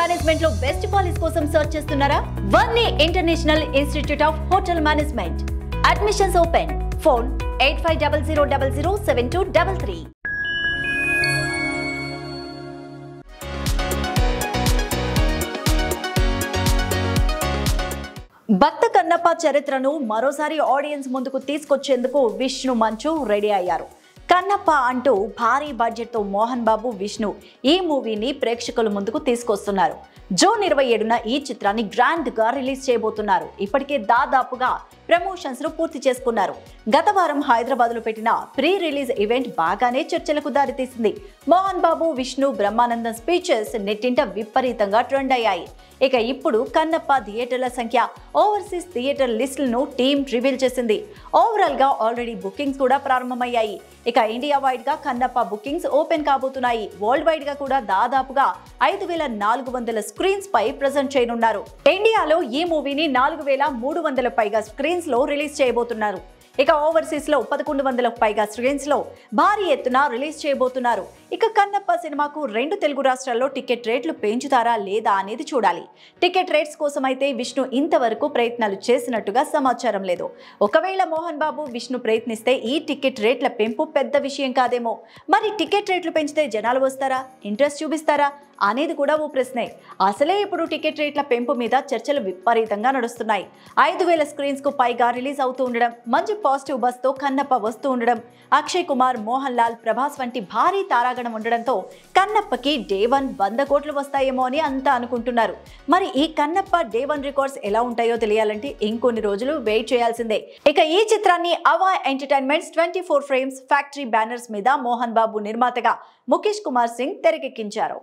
Management లో best college కోసం search చేస్తున్నారా? Varni international institute of hotel management. Admissions open. Phone 8500007233. Bhakta Kannappa చరిత్రను మరోసారి ఆడియన్స్ ముందుకు తీసుకొచ్చేందుకు విష్ణు మంచు రెడీ అయ్యారు. కన్నప్ప అంటూ భారీ బడ్జెట్ తో మోహన్ బాబు, విష్ణు ఈ మూవీని ప్రేక్షకుల ముందుకు తీసుకొస్తున్నారు. జూన్ 27న ఈ చిత్రాన్ని గ్రాండ్ గా రిలీజ్ చేయబోతున్నారు. ఇప్పటికే దాదాపుగా ప్రమోషన్స్ ను పూర్తి చేసుకున్నారు. గత వారం హైదరాబాద్ లో పెట్టిన ప్రీ రిలీజ్ ఈవెంట్ బాగానే చర్చలకు దారితీసింది. మోహన్ బాబు, విష్ణు, బ్రహ్మానందం స్పీచెస్ నెట్టింట విపరీతంగా ట్రెండ్ అయ్యాయి. ఇక ఇప్పుడు కన్నప్ప థియేటర్ల సంఖ్య, ఓవర్సీస్ థియేటర్ లిస్టులను టీమ్ రివీల్ చేసింది. ఓవరాల్ గా ఆల్రెడీ బుకింగ్స్ కూడా ప్రారంభమయ్యాయి. ఇక ఇండియా వైడ్ గా కన్నప్ప బుకింగ్స్ ఓపెన్ కాబోతున్నాయి. వరల్డ్ వైడ్ గా కూడా దాదాపుగా 5400 స్క్రీన్స్ పై ప్రెజెంట్ చేయనున్నారు. ఇండియాలో ఈ మూవీని 4300 పైగా స్క్రీన్స్ లో రిలీజ్ చేయబోతున్నారు. ఇక ఓవర్సీస్ లో 1100 పైగా స్క్రీన్స్ లో భారీ ఎత్తున రిలీజ్ చేయబోతున్నారు. ఇక కన్నప్ప సినిమాకు 2 తెలుగు రాష్ట్రాల్లో టికెట్ రేట్లు పెంచుతారా లేదా అనేది చూడాలి. టికెట్ రేట్స్ కోసం అయితే విష్ణు ఇంతవరకు ప్రయత్నాలు చేసినట్టుగా సమాచారం లేదు. ఒకవేళ మోహన్ బాబు, విష్ణు ప్రయత్నిస్తే ఈ టికెట్ రేట్ల పెంపు పెద్ద విషయం కాదేమో. మరి టికెట్ రేట్లు పెంచితే జనాలు వస్తారా, ఇంట్రెస్ట్ చూపిస్తారా అనేది కూడా ఓ ప్రశ్నే. అసలే ఇప్పుడు టికెట్ రేట్ల పెంపు మీద చర్చలు విపరీతంగా నడుస్తున్నాయి. 5000 స్క్రీన్స్ కు పైగా రిలీజ్ అవుతూ ఉండడం, మంచి పాజిటివ్ బస్ తో కన్నప్ప వస్తూ ఉండడం, అక్షయ్ కుమార్, మోహన్ లాల్, ప్రభాస్ వంటి భారీ తారాగణం ఉండడంతో కన్నప్పకి డే 1 100 కోట్లు వస్తాయేమో అని అంతా అనుకుంటున్నారు. మరి ఈ కన్నప్ప డే 1 రికార్డ్స్ ఎలా ఉంటాయో తెలియాలంటే ఇంకొన్ని రోజులు వెయిట్ చేయాల్సిందే. ఇక ఈ చిత్రాన్ని అవా ఎంటర్టైన్మెంట్స్ 24 ఫ్రేమ్స్ ఫ్యాక్టరీ బ్యానర్స్ మీద మోహన్ బాబు నిర్మాతగా ముఖేష్ కుమార్ సింగ్ తెరకెక్కించారు.